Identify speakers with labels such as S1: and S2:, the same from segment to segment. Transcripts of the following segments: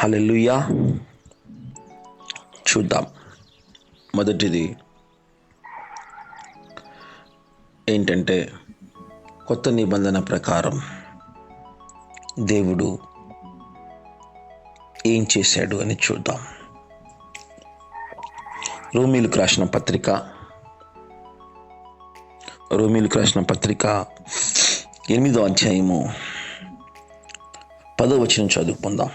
S1: హల్లెలూయా. చూద్దాం. మొదటిది ఏంటంటే, కొత్త నిబంధన ప్రకారం దేవుడు ఏం చేశాడు అని చూద్దాం. రోమీయులకు రాసిన పత్రిక 8వ అధ్యాయము 10వ వచనం చదువుకుందాం.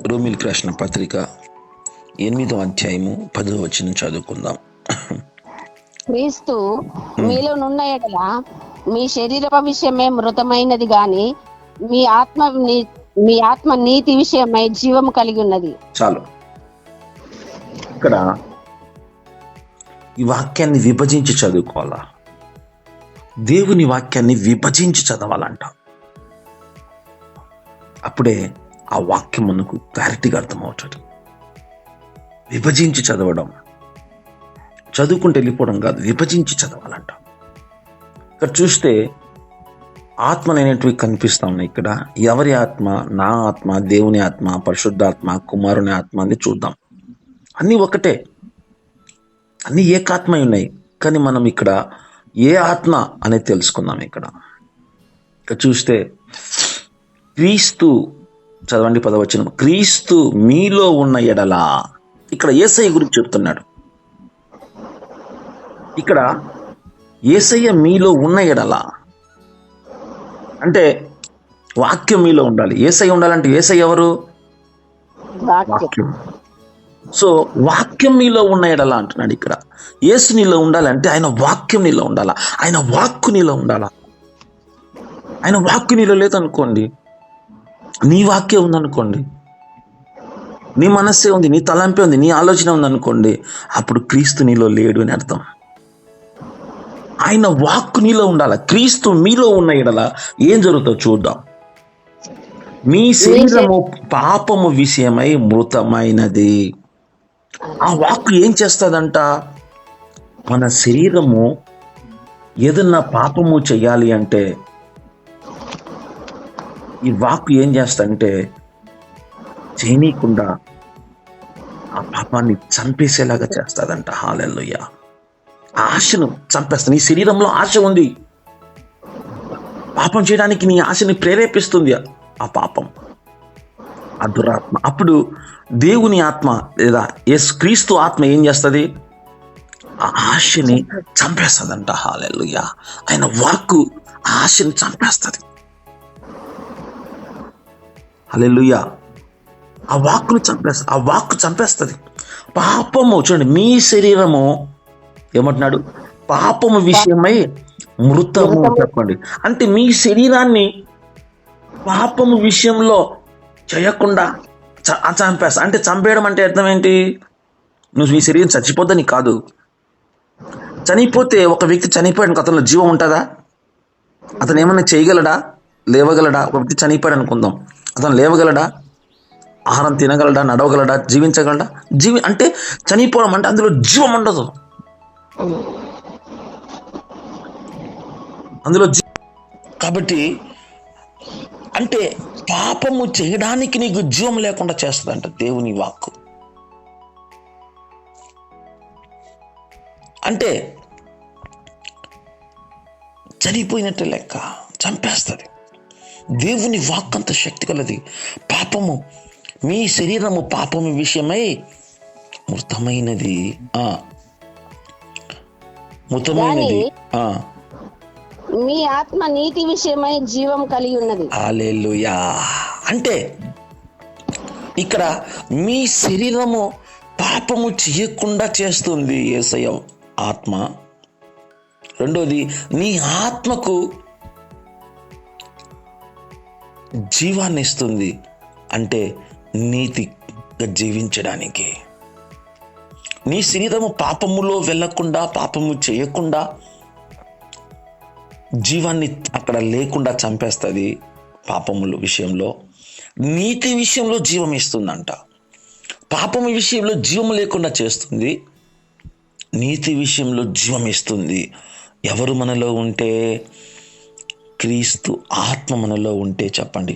S1: రోమీయులకు రాసిన పత్రిక 8వ అధ్యాయము 10వ వచనం చదువుకుందాం.
S2: క్రీస్తు మీలోనున్న ఎడల మీ శరీర విషయమే మృతమైనది గాని మీ ఆత్మ నీతి విషయమై జీవము కలిగి ఉన్నది.
S1: చాలు. ఇక్కడ ఈ వాక్యాన్ని విభజించి చదువుకోవాలా. దేవుని వాక్యాన్ని విభజించి చదవాలంట. అప్పుడే ఆ వాక్యం మనకు క్లారిటీగా అర్థమవుతుంది. విభజించి చదవడం, చదువుకుంటూ వెళ్ళిపోవడం కాదు, విభజించి చదవాలంట. ఇక్కడ చూస్తే ఆత్మలు అనేటివి కనిపిస్తా ఉన్నాయి. ఇక్కడ ఎవరి ఆత్మ? నా ఆత్మ, దేవుని ఆత్మ, పరిశుద్ధాత్మ, కుమారుని ఆత్మ అని చూద్దాం. అన్నీ ఒకటే, అన్నీ ఏకాత్మ ఉన్నాయి. కానీ మనం ఇక్కడ ఏ ఆత్మ అనేది తెలుసుకుందాం. ఇక్కడ చూస్తే క్రీస్తు, చదవండి 10వ వచనం, క్రీస్తు మీలో ఉన్న ఎడల. ఇక్కడ యేసయ్య గురించి చెప్తున్నాడు. ఇక్కడ యేసయ్య మీలో ఉన్న ఎడల అంటే వాక్యం మీలో ఉండాలి. యేసయ్య ఉండాలంటే యేసయ్య ఎవరు? వాక్యం. సో వాక్యం నీలో ఉన్న ఎడల అంటున్నాడు. ఇక్కడ యేసు నీలో ఉండాలంటే ఆయన వాక్యం నీలో ఉండాలా, ఆయన వాక్కు నీలో ఉండాలా. ఆయన వాక్కు నీలో లేదనుకోండి, నీ వాక్యం ఉందనుకోండి, నీ మనస్సే ఉంది, నీ తలంపే ఉంది, నీ ఆలోచన ఉందనుకోండి, అప్పుడు క్రీస్తు నీలో లేడు అని అర్థం. ఆయన వాక్కు నీలో ఉండాల. క్రీస్తు మీలో ఉన్న ఎడల ఏం జరుగుతుందో చూద్దాం. మీ శరీరము పాపము విషయమై మృతమైనది. ఆ వాక్కు ఏం చేస్తుందంట? మన శరీరము ఏదన్నా పాపము చెయ్యాలి అంటే ఈ వాక్కు ఏం చేస్తాడంటే చేయనీయకుండా ఆ పాపాన్ని చంపేసేలాగా చేస్తాదంట. హల్లెలూయా. ఆ ఆశను చంపేస్తుంది. నీ శరీరంలో ఆశ ఉంది, పాపం చేయడానికి నీ ఆశని ప్రేరేపిస్తుంది ఆ పాపం, ఆ దురాత్మ. అప్పుడు దేవుని ఆత్మ లేదా క్రీస్తు ఆత్మ ఏం చేస్తుంది? ఆ ఆశని చంపేస్తుందంట. హల్లెలూయా. ఆయన వాక్కు ఆ ఆశని చంపేస్తుంది. హల్లెలూయా. ఆ వాక్కును చంపేస్తుంది. ఆ వాక్కు చంపేస్తుంది పాపము. చూడండి, మీ శరీరము ఏమంటున్నాడు? పాపము విషయమై మృతము. చెప్పండి, అంటే మీ శరీరాన్ని పాపము విషయంలో చేయకుండా చంపేస్తా. అంటే చంపేయడం అంటే అర్థం ఏంటి? నువ్వు మీ శరీరం చచ్చిపోద్దని కాదు. చనిపోతే, ఒక వ్యక్తి చనిపోయాడు, అతనిలో జీవం ఉంటుందా? అతను ఏమన్నా చేయగలడా? లేవగలడా? ఒక వ్యక్తి చనిపోయాడు అనుకుందాం, అతను లేవగలడా? ఆహారం తినగలడా? నడవగలడా? జీవించగలడా? అంటే చనిపోవడం అంటే అందులో జీవం ఉండదు. అందులో కాబట్టి అంటే పాపము చేయడానికి నీకు జీవం లేకుండా చేస్తుందంట దేవుని వాక్కు. అంటే చనిపోయినట్టు లెక్క, చంపేస్తుంది. దేవుని వాక్కు అంత శక్తి కలది. పాపము, మీ శరీరము పాపము విషయమై మృతమైనది. మృతమైనది.
S2: మీ ఆత్మ నీతి విషయమై జీవం కలిగి ఉన్నది.
S1: హల్లెలూయా. అంటే ఇక్కడ మీ శరీరము పాపము చేయకుండా చేస్తుంది యేసయ్య ఆత్మ. రెండోది, నీ ఆత్మకు జీవాన్ని ఇస్తుంది. అంటే నీతిగా జీవించడానికి. నీ శరీరము పాపములో వెళ్ళకుండా, పాపము చేయకుండా, జీవాన్ని అక్కడ లేకుండా చంపేస్తుంది. పాపముల విషయంలో, నీతి విషయంలో జీవం ఇస్తుందంట. పాపము విషయంలో జీవం లేకుండా చేస్తుంది, నీతి విషయంలో జీవం ఇస్తుంది. ఎవరు మనలో ఉంటే? క్రీస్తు ఆత్మ మనలో ఉంటే. చెప్పండి,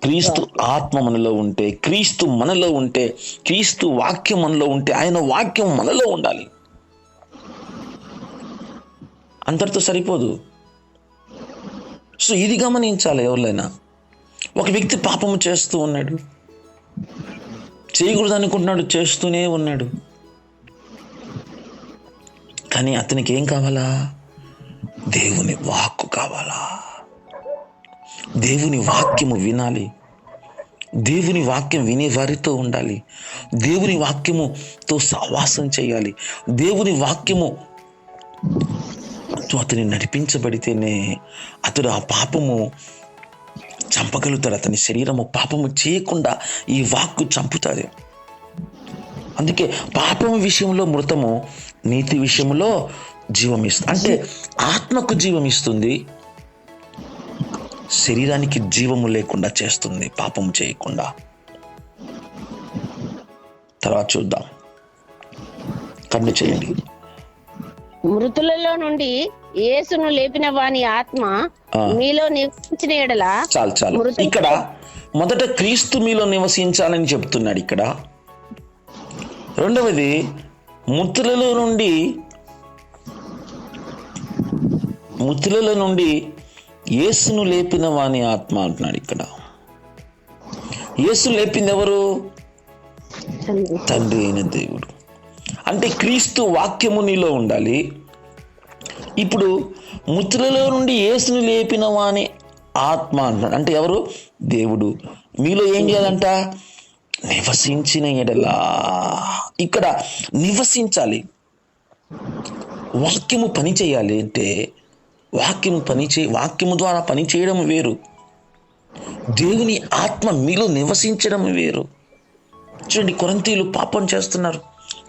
S1: క్రీస్తు ఆత్మ మనలో ఉంటే, క్రీస్తు మనలో ఉంటే, క్రీస్తు వాక్యం మనలో ఉంటే, ఆయన వాక్యం మనలో ఉండాలి. అంతటితో సరిపోదు. సో ఇది గమనించాలి ఎవరైనా. ఒక వ్యక్తి పాపము చేస్తూ ఉన్నాడు, చేయకూడదు అనుకుంటున్నాడు, చేస్తూనే ఉన్నాడు. కానీ అతనికి ఏం కావాలా? దేవుని వాక్కు కావాలా? దేవుని వాక్యము వినాలి, దేవుని వాక్యం వినే వారితో ఉండాలి, దేవుని వాక్యముతో సహవాసం చేయాలి, దేవుని వాక్యము అతని నడిపించబడితేనే అతడు ఆ పాపము చంపగలుగుతాడు. అతని శరీరము పాపము చేయకుండా ఈ వాక్కు చంపుతాది. అందుకే పాపం విషయంలో మృతము, నీతి విషయంలో జీవం ఇస్తుంది. అంటే ఆత్మకు జీవం ఇస్తుంది, శరీరానికి జీవము లేకుండా చేస్తుంది పాపము చేయకుండా. తర్వాత చూద్దాం, కన్ను చేయండి.
S2: మృతులలో నుండి యేసును లేపిన వాని ఆత్మ మీలో నివసించిన ఎడల.
S1: చాలు ఇక్కడ మొదట క్రీస్తు మీలో నివసించాలని చెప్తున్నాడు ఇక్కడ. రెండవది మృతులలో నుండి యేసును లేపిన వాని ఆత్మ అంటున్నాడు ఇక్కడ. యేసు లేపింది ఎవరు? తండ్రి అయిన దేవుడు. అంటే క్రీస్తు వాక్యము నీలో ఉండాలి. ఇప్పుడు మృతులలో నుండి యేసును లేపిన వాని ఆత్మ అంటున్నాడు. అంటే ఎవరు? దేవుడు. మీలో ఏం చేయాలంట? నివసించిన ఎడలా. ఇక్కడ నివసించాలి. వాక్యము పని చేయాలి అంటే వాక్యము ద్వారా పని చేయడం వేరు, దేవుని ఆత్మ మీలో నివసించడం వేరు. చూడండి, కొరింథీయులు పాపం చేస్తున్నారు,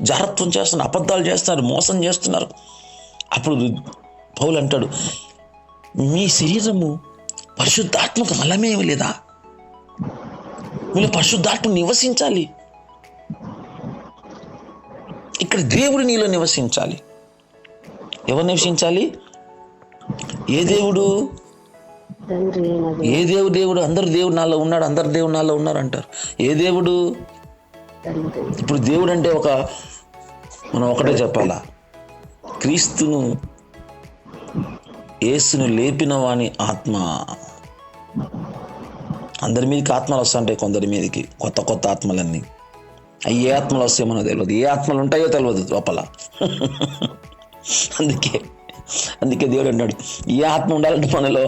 S1: జారత్వం చేస్తున్నారు, అబద్ధాలు చేస్తున్నారు, మోసం చేస్తున్నారు. అప్పుడు పౌలు అంటాడు, మీ శరీరము పరిశుద్ధాత్మకు మలమేమి లేదా? మీలో పరిశుద్ధాత్మ నివసించాలి. ఇక్కడ దేవుడు నీలో నివసించాలి. ఎవరు నివసించాలి? ఏ దేవుడు? ఏ దేవుడు? అందరు దేవుడు నాలో ఉన్నాడు, అందరు దేవుడు నాలో ఉన్నారు అంటారు. ఏ దేవుడు? ఇప్పుడు దేవుడు అంటే మనం ఒకటే చెప్పాలా, క్రీస్తును యేసును లేపిన వాని ఆత్మ. అందరి మీదకి ఆత్మలు వస్తుంటాయి, కొందరి మీదకి కొత్త ఆత్మలన్నీ. ఏ ఆత్మలు వస్తాయో మనకు తెలియదు, ఏ ఆత్మలు ఉంటాయో తెలియదు లోపల. అందుకే దేవుడు అన్నాడు, ఏ ఆత్మ ఉండాలంటే మనలో,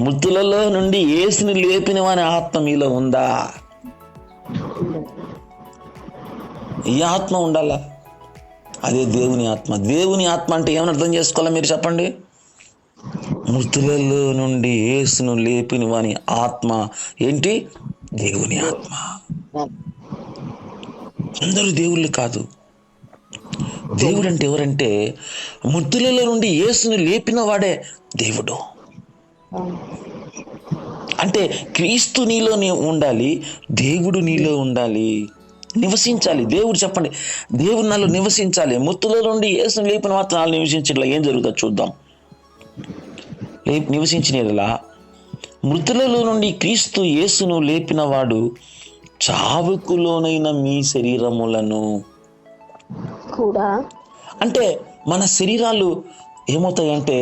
S1: మృతులలో నుండి యేసుని లేపిన వాని ఆత్మ మీలో ఉందా? ఈ ఆత్మ ఉండాలా? అదే దేవుని ఆత్మ. దేవుని ఆత్మ అంటే ఏమని అర్థం చేసుకోవాలా మీరు చెప్పండి? మృతులలో నుండి యేసును లేపిన వాని ఆత్మ ఏంటి? దేవుని ఆత్మ. అందరూ దేవుళ్ళు కాదు. దేవుడు అంటే ఎవరంటే మృతులలో నుండి యేసును లేపిన వాడే దేవుడు. అంటే క్రీస్తు నీలో ఉండాలి, దేవుడు నీలో ఉండాలి, నివసించాలి. దేవుడు చెప్పండి, దేవుడు నాలో నివసించాలి. మృతుల నుండి యేసును లేపిన మాత్రం నాలో నివసించట్లా ఏం జరుగుతుందో చూద్దాం. నివసించిన మృతులలో నుండి క్రీస్తు యేసును లేపిన వాడు చావుకులోనైన మీ శరీరములను కూడా, అంటే మన శరీరాలు ఏమవుతాయంటే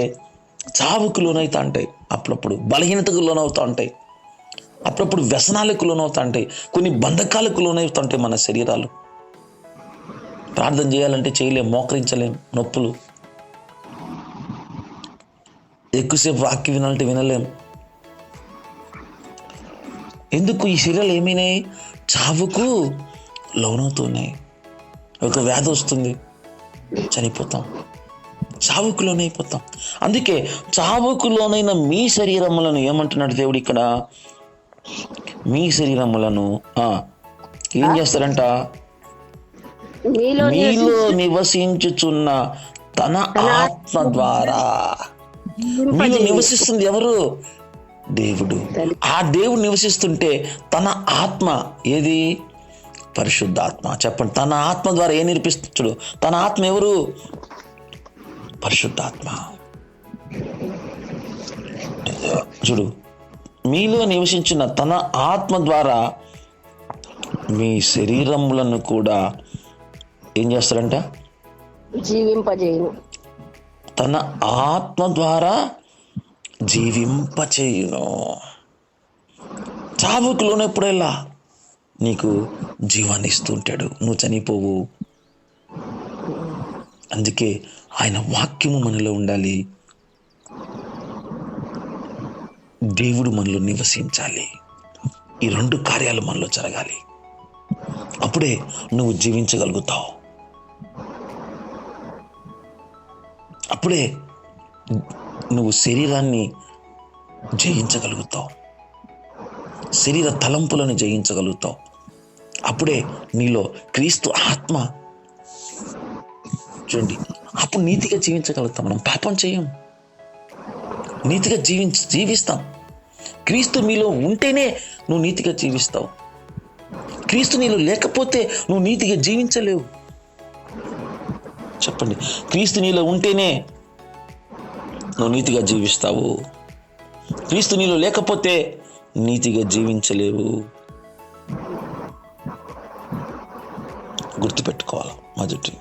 S1: చావుకు లోనవుతా ఉంటాయి, అప్పుడప్పుడు బలహీనతకు లోనవుతూ ఉంటాయి, అప్పుడప్పుడు వ్యసనాలకు లోనవుతా ఉంటాయి, కొన్ని బంధకాలకు లోనవుతూ ఉంటాయి మన శరీరాలు. ప్రార్థన చేయాలంటే చేయలేం, మోకరించలేం, నొప్పులు. ఎక్కువసేపు వాక్యం వినాలంటే వినలేం. ఎందుకు? ఈ శరీరాలు ఏమైనాయి? చావుకు లోనవుతున్నాయి. ఒక వ్యాధి వస్తుంది, చనిపోతాం, చావుకు లోనైపోతాం. అందుకే చావుకు లోనైన మీ శరీరములను ఏమంటున్నాడు దేవుడు ఇక్కడ? మీ శరీరములను ఏం చేస్తారంట? మీలో నివసించుచున్న తన ఆత్మ ద్వారా. మీలో నివసిస్తుంది ఎవరు? దేవుడు. ఆ దేవుడు నివసిస్తుంటే తన ఆత్మ ఏది? పరిశుద్ధాత్మ. చెప్పండి, తన ఆత్మ ద్వారా ఏం నేర్పిస్తాడు? తన ఆత్మ ఎవరు? పరిశుద్ధాత్మ. చూడు, మీలో నివసించిన తన ఆత్మ ద్వారా మీ శరీరములను కూడా ఏం చేస్తాడంట?
S2: జీవింపజేయును.
S1: తన ఆత్మ ద్వారా జీవింపచేయును. చావుకు లోనెప్పుడెల్లా నీకు జీవాన్ని ఇస్తూ ఉంటాడు, నువ్వు చనిపోవు. అందుకే ఆయన వాక్యము మనలో ఉండాలి, దేవుడు మనలో నివసించాలి. ఈ రెండు కార్యాలు మనలో జరగాలి. అప్పుడే నువ్వు జీవించగలుగుతావు. అప్పుడే నువ్వు శరీరాన్ని జయించగలుగుతావు, శరీర తలంపులను జయించగలుగుతావు. అప్పుడే నీలో క్రీస్తు ఆత్మ, చూడండి, అప్పుడు నీతిగా జీవించగలుగుతాం. మనం పాపం చేయం, నీతిగా జీవిస్తాం. క్రీస్తు మీలో ఉంటేనే నువ్వు నీతిగా జీవిస్తావు. క్రీస్తు నీలో లేకపోతే నువ్వు నీతిగా జీవించలేవు. చెప్పండి, క్రీస్తు నీలో ఉంటేనే నువ్వు నీతిగా జీవిస్తావు. క్రీస్తు నీలో లేకపోతే నీతిగా జీవించలేవు. గుర్తుపెట్టుకోవాలి. మొదటి,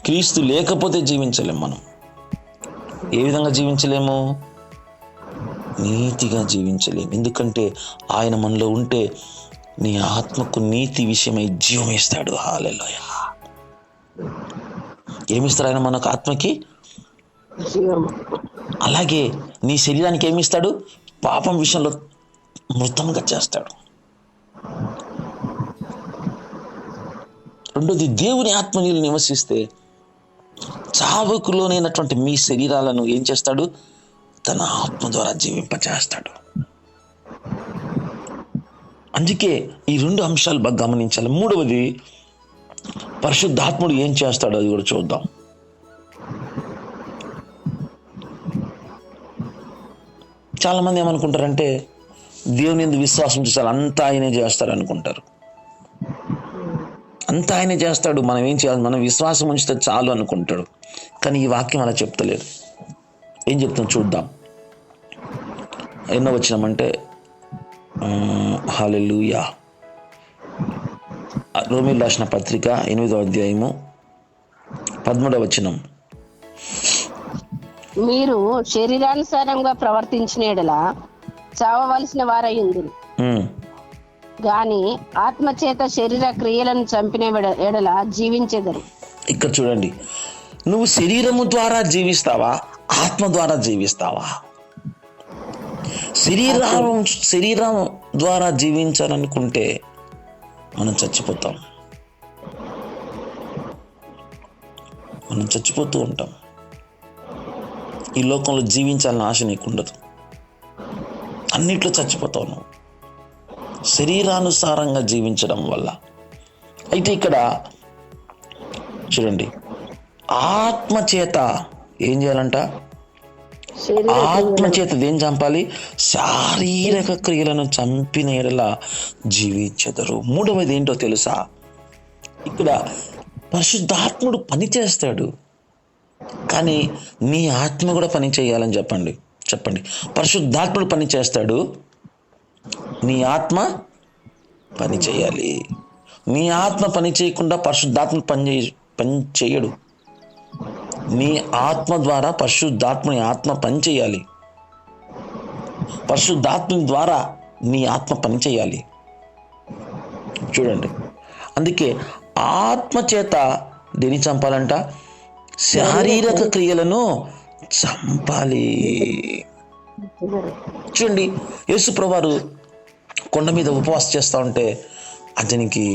S1: క్రీస్తు లేకపోతే జీవించలేము. మనం ఏ విధంగా జీవించలేము? నీతిగా జీవించలేము. ఎందుకంటే ఆయన మనలో ఉంటే నీ ఆత్మకు నీతి విషయమై జీవం ఇస్తాడు. హల్లెలూయా. ఏమిస్తాడు ఆయన మనకు? ఆత్మకి
S2: జీవం.
S1: అలాగే నీ శరీరానికి ఏమిస్తాడు? పాపం విషయంలో మృతంగా చేస్తాడు. రెండోది, దేవుని ఆత్మ నీళ్ళు నివసిస్తే చావుకులోనైనటువంటి మీ శరీరాలను ఏం చేస్తాడు? తన ఆత్మ ద్వారా జీవింపచేస్తాడు. అందుకే ఈ రెండు అంశాలు బాగా గమనించాలి. మూడవది, పరిశుద్ధాత్ముడు ఏం చేస్తాడో అది కూడా చూద్దాం. చాలా మంది ఏమనుకుంటారంటే దేవుని యందు విశ్వాసం చేయాలి, అంతా ఆయనే చేస్తాడు అనుకుంటారు. అంతా ఆయనే చేస్తాడు, మనం ఏం చేయాలి, మనం విశ్వాసం ఉంచితే చాలు అనుకుంటాడు. కానీ ఈ వాక్యం అలా చెప్తలేదు. ఏం చెప్తాం చూద్దాం. ఎన్నో వచ్చినామంటే హల్లెలూయా, రోమీయులకు రాసిన పత్రిక 8వ అధ్యాయము 13వ వచనం.
S2: మీరు శరీరానుసారంగా ప్రవర్తించిన ఎడల చావవలసిన వారయ్యుందురు, గాని ఆత్మచేత శరీర క్రియలను చంపిన ఎడల జీవించెదరు.
S1: ఇక్కడ చూడండి, నువ్వు శరీరము ద్వారా జీవిస్తావా, ఆత్మ ద్వారా జీవిస్తావా? శరీరం ద్వారా జీవించాలనుకుంటే మనం చచ్చిపోతాం, మనం చచ్చిపోతూ ఉంటాం. ఈ లోకంలో జీవించాలని ఆశ నీకుండదు, అన్నిట్లో చచ్చిపోతావు నువ్వు శరీరానుసారంగా జీవించడం వల్ల. అయితే ఇక్కడ చూడండి, ఆత్మ చేత ఏం చేయాలంట? ఆత్మ చేత ఏం చంపాలి? శారీరక క్రియలను చంపిన ఎడల జీవించెదరు. మూడవది ఏంటో తెలుసా? ఇక్కడ పరిశుద్ధాత్ముడు పని చేస్తాడు, కానీ నీ ఆత్మ కూడా పని చేయాలని చెప్పండి. పరిశుద్ధాత్ముడు పని చేస్తాడు, నీ ఆత్మ పని చేయాలి. నీ ఆత్మ పని చేయకుండా పరిశుద్ధాత్మ పని చేయడు. నీ ఆత్మ ద్వారా పరిశుద్ధాత్మని ఆత్మ పని చేయాలి. పరిశుద్ధాత్మని ద్వారా నీ ఆత్మ పని చేయాలి. చూడండి, అందుకే ఆత్మ చేత దేని చంపాలంట? శారీరక క్రియలను చంపాలి. చూడండి, యేసు ప్రభువారు కొండ మీద ఉపవాసం చేస్తూ ఉంటే అతనికి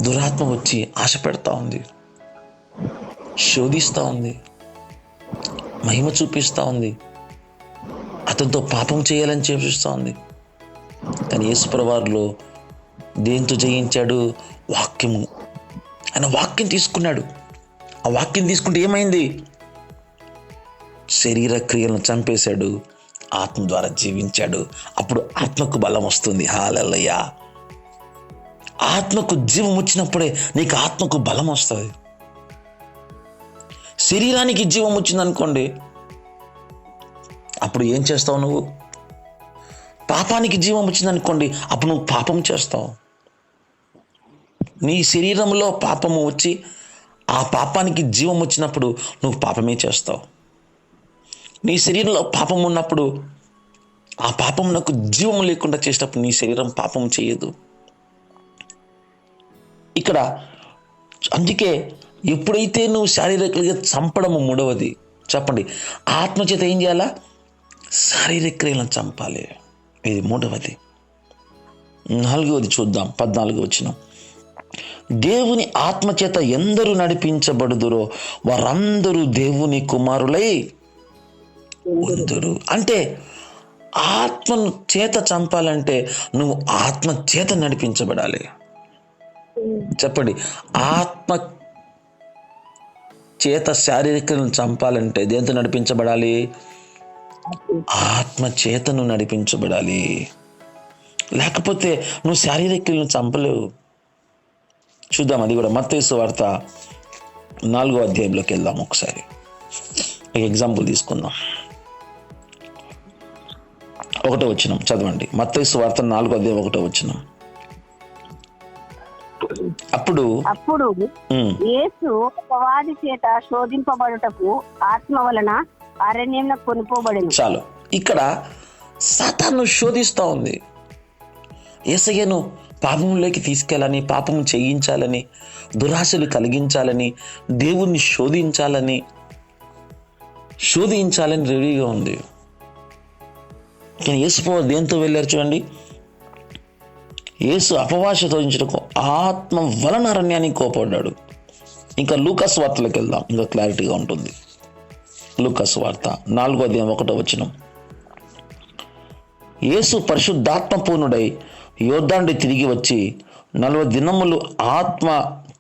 S1: దురాత్మ వచ్చి ఆశ పెడతా ఉంది, శోధిస్తూ ఉంది, మహిమ చూపిస్తూ ఉంది, అతనితో పాపం చేయాలని చూపిస్తూ ఉంది. కానీ యేసు ప్రభువారిలో దేంతో జయించాడు? వాక్యము. ఆయన వాక్యం తీసుకున్నాడు. ఆ వాక్యం తీసుకుంటే ఏమైంది? శరీర క్రియలను చంపేశాడు, ఆత్మ ద్వారా జీవించాడు. అప్పుడు ఆత్మకు బలం వస్తుంది. హల్లెలూయా. ఆత్మకు జీవం వచ్చినప్పుడే నీకు ఆత్మకు బలం వస్తుంది. శరీరానికి జీవం వచ్చిందనుకోండి, అప్పుడు ఏం చేస్తావు? నువ్వు పాపానికి జీవం వచ్చిందనుకోండి, అప్పుడు నువ్వు పాపం చేస్తావు. నీ శరీరంలో పాపము వచ్చి ఆ పాపానికి జీవం వచ్చినప్పుడు నువ్వు పాపమే చేస్తావు. నీ శరీరంలో పాపం ఉన్నప్పుడు ఆ పాపం నాకు జీవం లేకుండా చేసినప్పుడు నీ శరీరం పాపం చేయదు. ఇక్కడ అందుకే ఎప్పుడైతే నువ్వు శారీరకంగా చంపడము, మూడవది చెప్పండి, ఆత్మచేత ఏం చేయాలా? శారీరక క్రియలను చంపాలి. ఇది మూడవది. నాలుగవది చూద్దాం, 14 వచనం. దేవుని ఆత్మచేత ఎందరూ నడిపించబడుదురో వారందరూ దేవుని కుమారులై ఉందురు. అంటే ఆత్మను చేత చంపాలంటే నువ్వు ఆత్మ చేత నడిపించబడాలి. చెప్పండి, ఆత్మ చేత శారీరకను చంపాలంటే దేంతో నడిపించబడాలి? ఆత్మ చేతను నడిపించబడాలి. లేకపోతే నువ్వు శారీరకలను చంపలేవు. చూద్దాం, అది కూడా మత్తయి సువార్త 4వ అధ్యాయంలోకి వెళ్దాం. ఒకసారి ఎగ్జాంపుల్ తీసుకుందాం. 1వ వచనం చదవండి. మత్తయి సువార్త 4వ అధ్యాయం 1వ వచనం. అప్పుడు
S3: యేసు అపవాది చేత శోధింపబడుటకు ఆత్మ వలన అరణ్యంలో కొనుపోబడింది.
S1: చాలు, ఇక్కడ సాతాను శోధిస్తా ఉంది. యేసయ్యను పాపంలోకి తీసుకెళ్ళాలని, పాపం చేయించాలని, దురాశలు కలిగించాలని, దేవుణ్ణి శోధించాలని రెడీగా ఉంది. కానీ యేసు దేంతో వెళ్ళారు చూడండి. యేసు అపవాస శోధించడానికి ఆత్మ వలన అరణ్యానికి కోపడ్డాడు. ఇంకా లూకాసు వార్తలోకి వెళ్దాం, ఇంకా క్లారిటీగా ఉంటుంది. లూకాసు వార్త 4వ అధ్యాయం 1వ వచనం. యేసు పరిశుద్ధాత్మ పూర్ణుడై యోర్దాను తిరిగి వచ్చి 40 దినములు ఆత్మ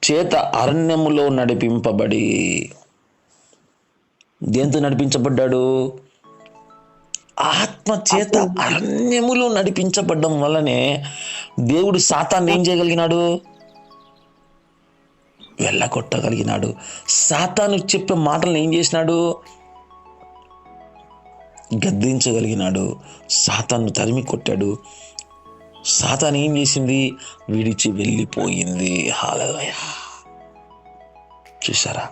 S1: చేత అరణ్యములో నడిపింపబడి. దేంతో నడిపించబడ్డాడు? ఆత్మ చేత అరణ్యములో నడిపించబడ్డం వల్లనే దేవుడు సాతాన్ని ఏం చేయగలిగినాడు? వెళ్ళగొట్టగలిగినాడు. సాతాను చెప్పే మాటలను ఏం చేసినాడు? గద్దించగలిగినాడు. సాతాను తరిమి కొట్టాడు. సాతాను ఏం చేసింది? విడిచి వెళ్ళిపోయింది. హల్లెలూయా. చూసారా?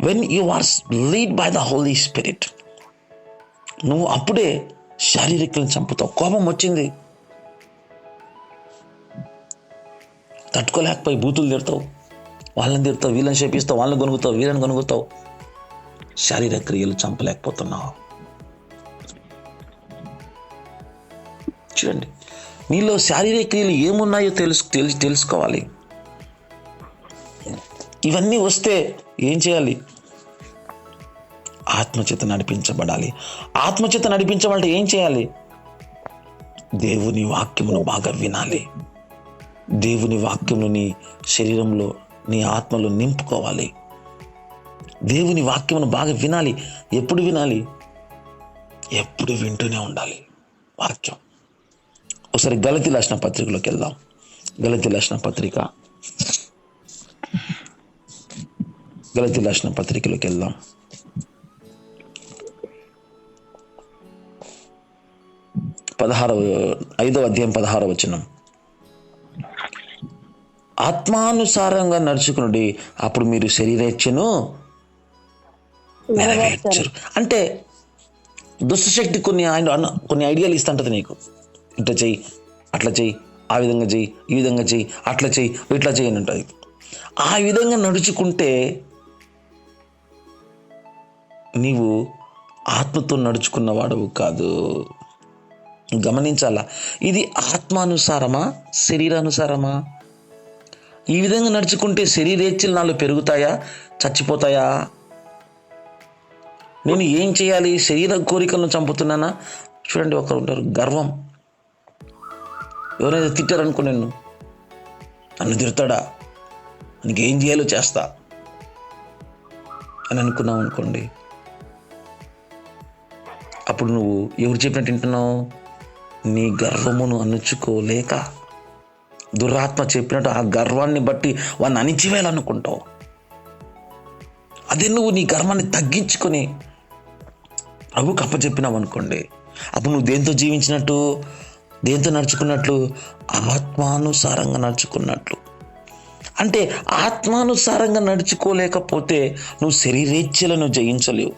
S1: When you are lead by the holy spirit, నువ్వు అప్పుడే శారీరకలను చంపుతావు. కోపం వచ్చింది, తట్టుకోలేకపోయి బూతులు తిడతావు, వాళ్ళని తిడతావు, వీళ్ళని చేపిస్తావు, వాళ్ళని కొనుగుతావు, వీళ్ళని కొనుగుతావు. శారీరక క్రియలు చంపలేకపోతున్నావు. చూడండి, నీలో శారీరక క్రియలు ఏమున్నాయో తెలుసుకోవాలి. ఇవన్నీ వస్తే ఏం చేయాలి? ఆత్మచేత నడిపించబడాలి. ఆత్మచేత నడిపించబడాలంటే ఏం చేయాలి? దేవుని వాక్యమును బాగా వినాలి. దేవుని వాక్యమును నీ శరీరంలో, నీ ఆత్మలో నింపుకోవాలి. దేవుని వాక్యమును బాగా వినాలి. ఎప్పుడు వినాలి? ఎప్పుడు వింటూనే ఉండాలి వాక్యం. ఒకసారి గలతీ రాసిన పత్రికలోకి వెళ్దాం. గలతీ రాసిన పత్రికలోకి వెళ్దాం. 5వ అధ్యాయం 16వ వచనం. ఆత్మానుసారంగా నడుచుకునుడి, అప్పుడు మీరు శరీరేచ్ఛను నెరవేర్చరు. అంటే దుష్టశక్తి కొన్ని ఐడియాలు ఇస్తుంటది నీకు. ఇట్లా చెయ్యి, అట్లా చెయ్యి, ఆ విధంగా చెయ్యి, ఈ విధంగా చెయ్యి, అట్లా చెయ్యి, ఇట్లా చెయ్యి అని ఉంటుంది. ఆ విధంగా నడుచుకుంటే నీవు ఆత్మతో నడుచుకున్నవాడవు కాదు. గమనించాలా, ఇది ఆత్మానుసారమా, శరీరానుసారమా? ఈ విధంగా నడుచుకుంటే శరీరేచ్ఛలు నాలో పెరుగుతాయా, చచ్చిపోతాయా? నేను ఏం చేయాలి? శరీర కోరికలను చంపుతున్నానా? చూడండి, ఒకరు ఉంటారు గర్వం. ఎవరైనా తిట్టారనుకో, నన్ను తిడతాడా, నీకు ఏం చేయాలో చేస్తా అని అనుకున్నావు అనుకోండి, అప్పుడు నువ్వు ఎవరు చెప్పినట్టు వింటున్నావు? నీ గర్వమును అణుచుకోలేక దురాత్మ చెప్పినట్టు ఆ గర్వాన్ని బట్టి వాడిని అణిచివేయాలనుకుంటావు. అదే నువ్వు నీ గర్వాన్ని తగ్గించుకొని ప్రభువుకి అప్పచెప్పినావు అనుకోండి, అప్పుడు నువ్వు దేంతో జీవించినట్టు, దేంతో నడుచుకున్నట్లు? ఆత్మానుసారంగా నడుచుకున్నట్లు. అంటే ఆత్మానుసారంగా నడుచుకోలేకపోతే నువ్వు శరీరేచ్ఛలను జయించలేవు.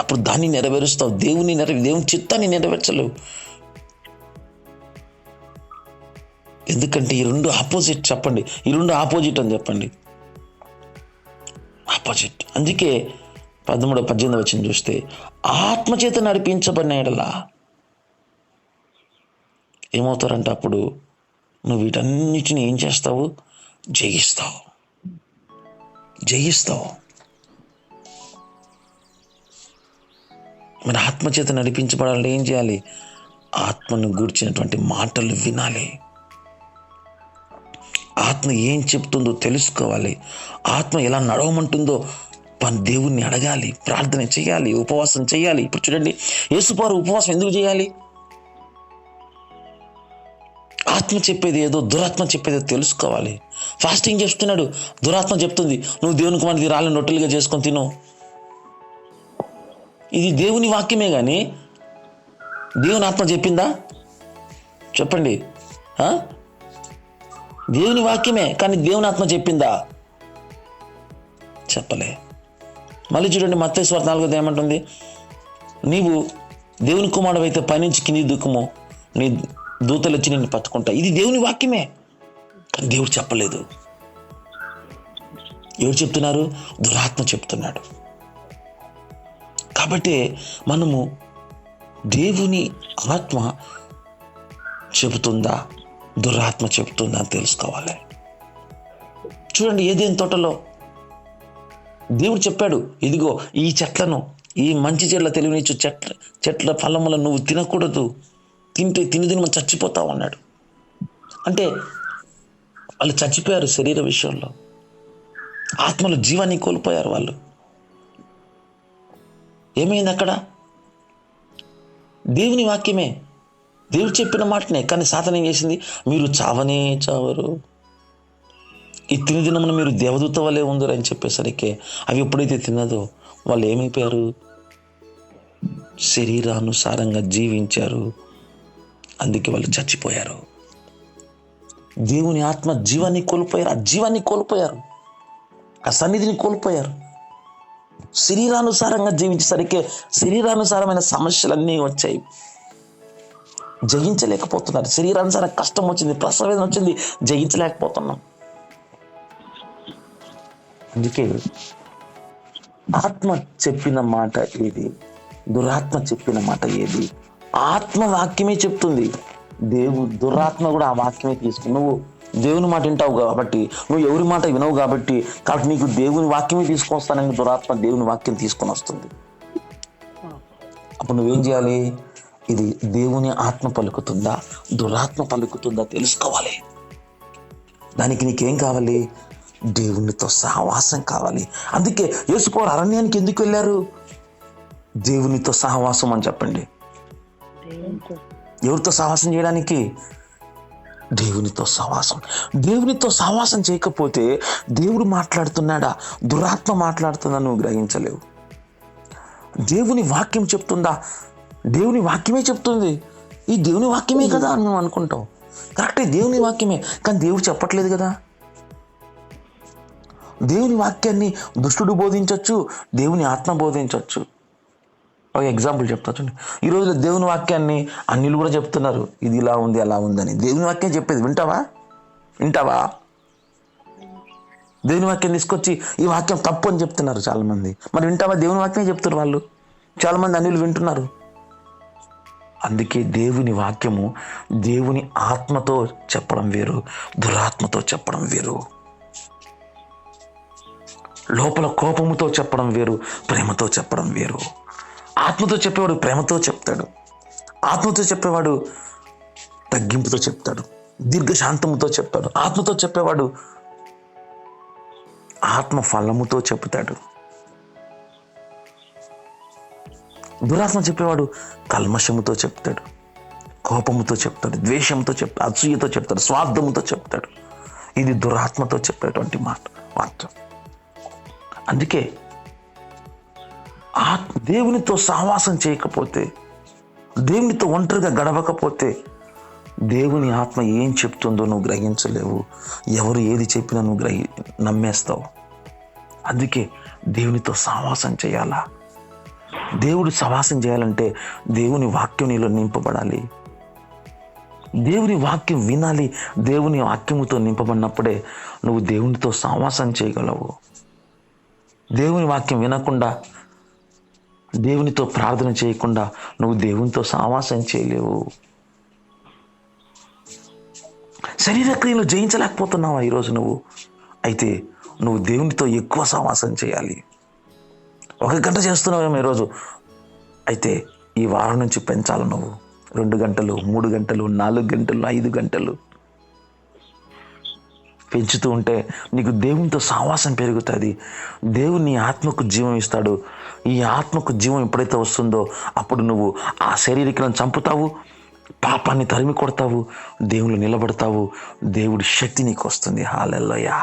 S1: అప్పుడు దాన్ని నెరవేరుస్తావు, దేవుని చిత్తాన్ని నెరవేర్చలేవు. ఎందుకంటే ఈ రెండు ఆపోజిట్. చెప్పండి, ఈ రెండు ఆపోజిట్ అని చెప్పండి. ఆపోజిట్. అందుకే 13-18 వచనం చూస్తే, ఆత్మచేత నడిపించబడిన యెడల ఏమవుతారంటే అప్పుడు నువ్వు వీటన్నిటిని ఏం చేస్తావు? జయిస్తావు. మరి ఆత్మచేత నడిపించబడాలంటే ఏం చేయాలి? ఆత్మను గూర్చినటువంటి మాటలు వినాలి. ఆత్మ ఏం చెప్తుందో తెలుసుకోవాలి. ఆత్మ ఎలా నడవమంటుందో దేవుణ్ణి అడగాలి, ప్రార్థన చేయాలి, ఉపవాసం చేయాలి. ఇప్పుడు చూడండి, యేసువారు ఉపవాసం ఎందుకు చేయాలి? ఆత్మ చెప్పేది ఏదో, దురాత్మ చెప్పేదో తెలుసుకోవాలి. ఫాస్టింగ్ చేస్తున్నాడు, దురాత్మ చెప్తుంది నువ్వు దేవుని కుమారుడికి రాళ్ళని రొట్టెలుగా చేసుకొని తిను. ఇది దేవుని వాక్యమే కానీ దేవుని ఆత్మ చెప్పిందా? చెప్పండి. దేవుని వాక్యమే కానీ దేవుని ఆత్మ చెప్పిందా? చెప్పలే. మళ్ళీ చూడండి, మత్తయి సువార్త 4 ఏమంటుంది? నీవు దేవుని కుమారుడు అయితే పైనుంచి కింది దుఃఖము, నీ దూతలు వచ్చి నిన్ను పట్టుకుంటా. ఇది దేవుని వాక్యమే కానీ దేవుడు చెప్పలేదు. ఎవరు చెప్తున్నారు? దురాత్మ చెప్తున్నాడు. కాబట్టి మనము దేవుని ఆత్మ చెబుతుందా, దురాత్మ చెబుతుందా అని తెలుసుకోవాలి. చూడండి, ఏదైనా తోటలో దేవుడు చెప్పాడు, ఇదిగో ఈ చెట్లను, ఈ మంచి చెట్ల తెలివినిచ్చు చెట్ల ఫలములను నువ్వు తినకూడదు, తిని మనం చచ్చిపోతావు అన్నాడు. అంటే వాళ్ళు చచ్చిపోయారు శరీర విషయంలో, ఆత్మలో జీవాన్ని కోల్పోయారు వాళ్ళు. ఏమైంది అక్కడ? దేవుని వాక్యమే, దేవుడు చెప్పిన మాటనే, కానీ సాతాను ఏం చేసింది? మీరు చావనే చావరు, ఈ తినదినమున మీరు దేవదూత వలె ఉందరు అని చెప్పేసరికి అవి ఎప్పుడైతే తిన్నదో వాళ్ళు ఏమైపోయారు? శరీరానుసారంగా జీవించారు. అందుకే వాళ్ళు చచ్చిపోయారు. దేవుని ఆత్మ జీవాన్ని కోల్పోయారు, ఆ జీవాన్ని కోల్పోయారు, ఆ సన్నిధిని కోల్పోయారు. శరీరానుసారంగా జీవించేసరికి శరీరానుసారమైన సమస్యలన్నీ వచ్చాయి, జయించలేకపోతున్నారు. శరీరానుసారం కష్టం వచ్చింది, ప్రసవేదన వచ్చింది, జయించలేకపోతున్నాం. అందుకే ఆత్మ చెప్పిన మాట ఏది, దురాత్మ చెప్పిన మాట ఏది? ఆత్మ వాక్యమే చెప్తుంది, దురాత్మ కూడా ఆ వాక్యమే తీసుకుని. నువ్వు దేవుని మాట వింటావు కాబట్టి, నువ్వు ఎవరి మాట వినవు కాబట్టి నీకు దేవుని వాక్యమే తీసుకొస్తానని దురాత్మ దేవుని వాక్యం తీసుకొని వస్తుంది. అప్పుడు నువ్వేం చేయాలి? ఇది దేవుని ఆత్మ పలుకుతుందా, దురాత్మ పలుకుతుందా తెలుసుకోవాలి. దానికి నీకేం కావాలి? దేవునితో సహవాసం కావాలి. అందుకే యేసువారు అరణ్యానికి ఎందుకు వెళ్ళారు? దేవునితో సహవాసం అని చెప్పండి. ఎవరితో సహవాసం చేయడానికి? దేవునితో సహవాసం. దేవునితో సహవాసం చేయకపోతే దేవుడు మాట్లాడుతున్నాడా, దురాత్మ మాట్లాడుతుందా నువ్వు గ్రహించలేవు. దేవుని వాక్యం చెప్తుందా? దేవుని వాక్యమే చెప్తుంది. ఈ దేవుని వాక్యమే కదా అని నువ్వు అనుకుంటావు. కరెక్టే, దేవుని వాక్యమే, కానీ దేవుడు చెప్పట్లేదు కదా. దేవుని వాక్యాన్ని దుష్టుడు బోధించవచ్చు, దేవుని ఆత్మ బోధించవచ్చు. ఒక ఎగ్జాంపుల్ చెప్తా చూడండి. ఈ రోజుల్లో దేవుని వాక్యాన్ని అన్యులు కూడా చెప్తున్నారు, ఇది ఇలా ఉంది అలా ఉందని. దేవుని వాక్యం చెప్పేది వింటావా? దేవుని వాక్యం తీసుకొచ్చి ఈ వాక్యం తప్పు అని చెప్తున్నారు చాలామంది. మరి వింటావా? దేవుని వాక్యమే చెప్తున్నారు వాళ్ళు. చాలామంది అన్యులు వింటున్నారు. అందుకే దేవుని వాక్యము దేవుని ఆత్మతో చెప్పడం వేరు, దురాత్మతో చెప్పడం వేరు. లోపల కోపముతో చెప్పడం వేరు, ప్రేమతో చెప్పడం వేరు. ఆత్మతో చెప్పేవాడు ప్రేమతో చెప్తాడు, ఆత్మతో చెప్పేవాడు తగ్గింపుతో చెప్తాడు, దీర్ఘశాంతముతో చెప్తాడు. ఆత్మతో చెప్పేవాడు ఆత్మ ఫలముతో చెప్తాడు. దురాత్మ చెప్పేవాడు కల్మషముతో చెప్తాడు, కోపముతో చెప్తాడు, ద్వేషంతో చెప్తాడు, అసూయతో చెప్తాడు, స్వార్థముతో చెప్తాడు. ఇది దురాత్మతో చెప్పేటువంటి మాట. అందుకే దేవునితో సహవాసం చేయకపోతే, దేవునితో ఒంటరిగా గడవకపోతే దేవుని ఆత్మ ఏం చెప్తుందో నువ్వు గ్రహించలేవు. ఎవరు ఏది చెప్పినా నువ్వు నమ్మేస్తావు. అందుకే దేవునితో సహవాసం చేయాలా. దేవుడు సహవాసం చేయాలంటే దేవుని వాక్యం నీలో నింపబడాలి. దేవుని వాక్యం వినాలి. దేవుని వాక్యముతో నింపబడినప్పుడే నువ్వు దేవునితో సహవాసం చేయగలవు. దేవుని వాక్యం వినకుండా, దేవునితో ప్రార్థన చేయకుండా నువ్వు దేవునితో సహవాసం చేయలేవు. శరీర క్రియలు జయించలేకపోతున్నావా ఈరోజు నువ్వు? అయితే నువ్వు దేవునితో ఎక్కువ సహవాసం చేయాలి. 1 గంట చేస్తున్నావేమో ఈరోజు, అయితే ఈ వారం నుంచి పెంచాలి. నువ్వు 2 గంటలు, 3 గంటలు, 4 గంటలు, 5 గంటలు పెంచుతూ ఉంటే నీకు దేవునితో సహవాసం పెరుగుతుంది. దేవుని ఆత్మకు జీవం ఇస్తాడు. ఈ ఆత్మకు జీవం ఎప్పుడైతే వస్తుందో అప్పుడు నువ్వు ఆ శరీరికలను చంపుతావు, పాపాన్ని తరిమి కొడతావు, దేవుళ్ళు నిలబడతావు. దేవుడి శక్తి నీకు వస్తుంది. హల్లెలూయా.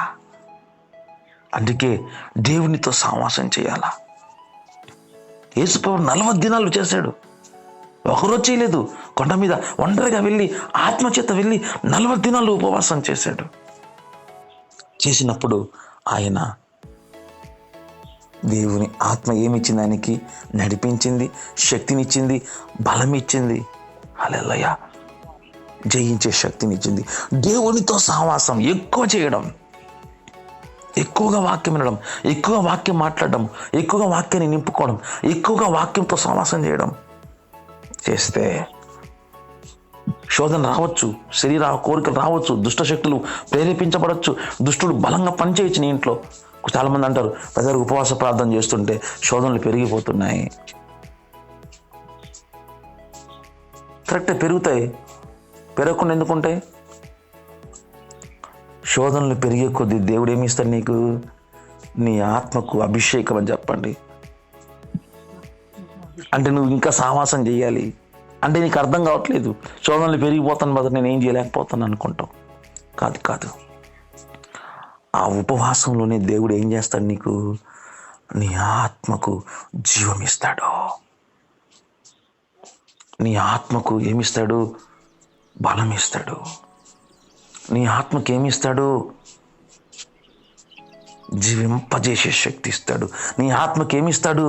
S1: అందుకే దేవునితో సహవాసం చేయాలా. యేసుప్రభు 40 దినాలు చేశాడు. ఒకరోజు చేయలేదు. కొండ మీద ఒంటరిగా వెళ్ళి ఆత్మచేత వెళ్ళి 40 దినాలు ఉపవాసం చేశాడు. చేసినప్పుడు ఆయన దేవుని ఆత్మ ఏమిచ్చింది? ఆయనకి నడిపించింది, శక్తినిచ్చింది, బలం ఇచ్చింది. హల్లెలూయా. జయించే శక్తినిచ్చింది. దేవునితో సహవాసం ఎక్కువ చేయడం, ఎక్కువగా వాక్యం వినడం, ఎక్కువగా వాక్యం మాట్లాడడం, ఎక్కువగా వాక్యాన్ని నింపుకోవడం, ఎక్కువగా వాక్యంతో సహవాసం చేయడం చేస్తే శోధన రావచ్చు, శరీర కోరికలు రావచ్చు, దుష్ట శక్తులు ప్రేరేపించబడవచ్చు, దుష్టుడు బలంగా పనిచేయచ్చు నీ ఇంట్లో. చాలామంది అంటారు, ప్రజలు ఉపవాస ప్రార్థన చేస్తుంటే శోధనలు పెరిగిపోతున్నాయి. కరెక్టే, పెరుగుతాయి. పెరగకుండా ఎందుకుంటాయి? శోధనలు పెరిగే కొద్దీ దేవుడు ఏమి ఇస్తాడు నీకు? నీ ఆత్మకు అభిషేకం అని చెప్పండి. అంటే నువ్వు ఇంకా సహవాసం చేయాలి అంటే నీకు అర్థం కావట్లేదు. శోధనలు పెరిగిపోతాను బదులు నేను ఏం చేయలేకపోతాను అనుకుంటావు. కాదు. ఆ ఉపవాసంలోనే దేవుడు ఏం చేస్తాడు? నీకు నీ ఆత్మకు జీవం ఇస్తాడు. నీ ఆత్మకు ఏమిస్తాడు? బలం ఇస్తాడు. నీ ఆత్మకి ఏమిస్తాడు? జీవింపజేసే శక్తి ఇస్తాడు. నీ ఆత్మకి ఏమిస్తాడు?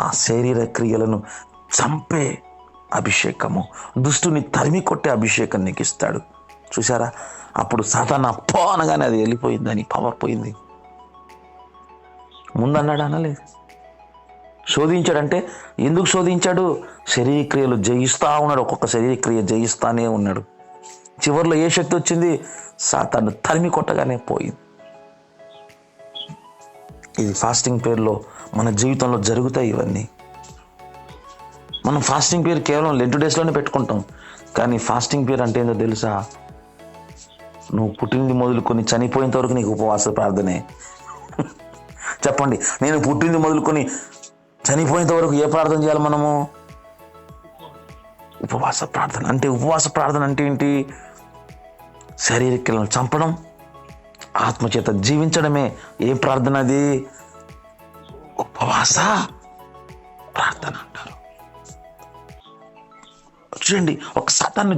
S1: ఆ శరీర క్రియలను చంపే అభిషేకము, దుష్టుని తరిమి కొట్టే అభిషేకం నీకు ఇస్తాడు. చూసారా? అప్పుడు సాతాను అప్పో అనగానే అది వెళ్ళిపోయింది, అని పవర్ పోయింది. ముందన్నాడు అనలేదు. శోధించాడంటే ఎందుకు శోధించాడు? శరీర క్రియలు జయిస్తా ఉన్నాడు. ఒక్కొక్క శరీర క్రియ జయిస్తానే ఉన్నాడు. చివరిలో ఏ శక్తి వచ్చింది? సాతాను తరిమి కొట్టగానే పోయింది. ఇది ఫాస్టింగ్ పేరులో మన జీవితంలో జరుగుతాయి ఇవన్నీ. మనం ఫాస్టింగ్ పేరు కేవలం లెంట్ డేస్లోనే పెట్టుకుంటాం. కానీ ఫాస్టింగ్ పేరు అంటే ఏంటో తెలుసా? నువ్వు పుట్టింది మొదలుకొని చనిపోయేంత వరకు నీకు ఉపవాస ప్రార్థనే. చెప్పండి, నేను పుట్టింది మొదలుకొని చనిపోయేంత వరకు ఏ ప్రార్థన చేయాలి మనము? ఉపవాస ప్రార్థన. అంటే ఉపవాస ప్రార్థన అంటే ఏంటి? శారీరకలను చంపడం, ఆత్మచేత జీవించడమే. ఏం ప్రార్థన అది? ఉపవాస ప్రార్థన అంటారు. చూడండి, ఒక సాతాన్ని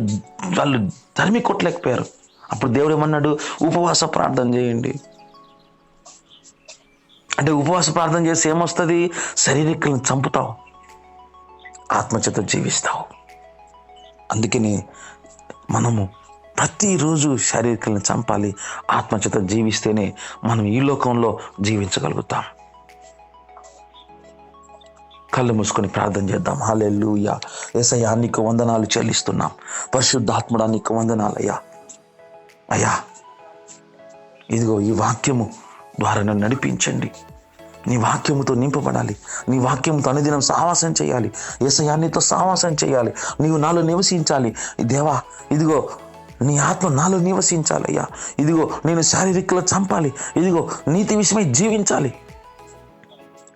S1: వాళ్ళు తరిమి కొట్టలేకపోయారు. అప్పుడు దేవుడు ఏమన్నాడు? ఉపవాస ప్రార్థన చేయండి. అంటే ఉపవాస ప్రార్థన చేసి ఏమొస్తుంది? శారీరకలను చంపుతావు, ఆత్మచేత జీవిస్తావు. అందుకని మనము ప్రతిరోజు శారీరకలను చంపాలి. ఆత్మచేత జీవిస్తేనే మనం ఈ లోకంలో జీవించగలుగుతాం. కళ్ళు మూసుకొని ప్రార్థన చేద్దాం. హల్లెలూయా. యేసయ్యా, నీకు వందనాలు చెల్లిస్తున్నాం. పరిశుద్ధాత్ముడా, నీకు వందనాలయ్యా. అయ్యా, ఇదిగో ఈ వాక్యము ద్వారా నన్ను నడిపించండి. నీ వాక్యముతో నింపబడాలి. నీ వాక్యముతో అనుదినం సహవాసం చేయాలి. యేసయ్యా, నీతో సహవాసం చేయాలి. నీవు నాలో నివసించాలి. దేవా, ఇదిగో నీ ఆత్మ నాలో నివసించాలయ్యా. ఇదిగో నేను శారీరకలో చంపాలి. ఇదిగో నీతి విషయమై జీవించాలి.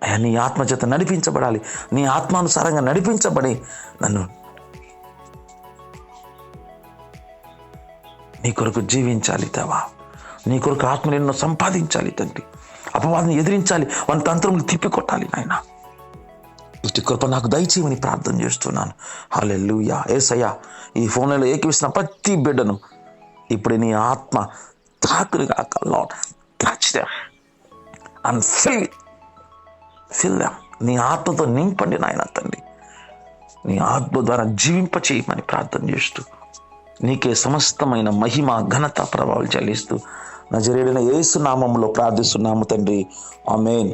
S1: అయ్యా, నీ ఆత్మ చేత నడిపించబడాలి. నీ ఆత్మానుసారంగా నడిపించబడి నన్ను నీ కొరకు జీవించాలి దేవా. నీ కొరకు ఆత్మను ఎన్నో సంపాదించాలి తండ్రి. అపవాదిని ఎదిరించాలి. వాని తంత్రములు తిప్పికొట్టాలి నాయన. అట్టి కృప నాకు దయచేయమని ప్రార్థన చేస్తున్నాను. హల్లెలూయా. యేసయ్యా, ఈ ఫోన్లలో ఏకీవిస్తున్న ప్రతి బిడ్డను ఇప్పుడు నీ ఆత్మ తాకును కాక. Lord, touch them and fill them. నీ ఆత్మతో నింపండి నాయన తండ్రి. నీ ఆత్మ ద్వారా జీవింప చేయమని ప్రార్థన చేస్తూ నీకే సమస్తమైన మహిమ, ఘనత, ప్రభావాలు చెల్లిస్తూ నజరేయుడైన యేసు నామములో ప్రార్థిస్తున్నాము తండ్రి. ఆమేన్.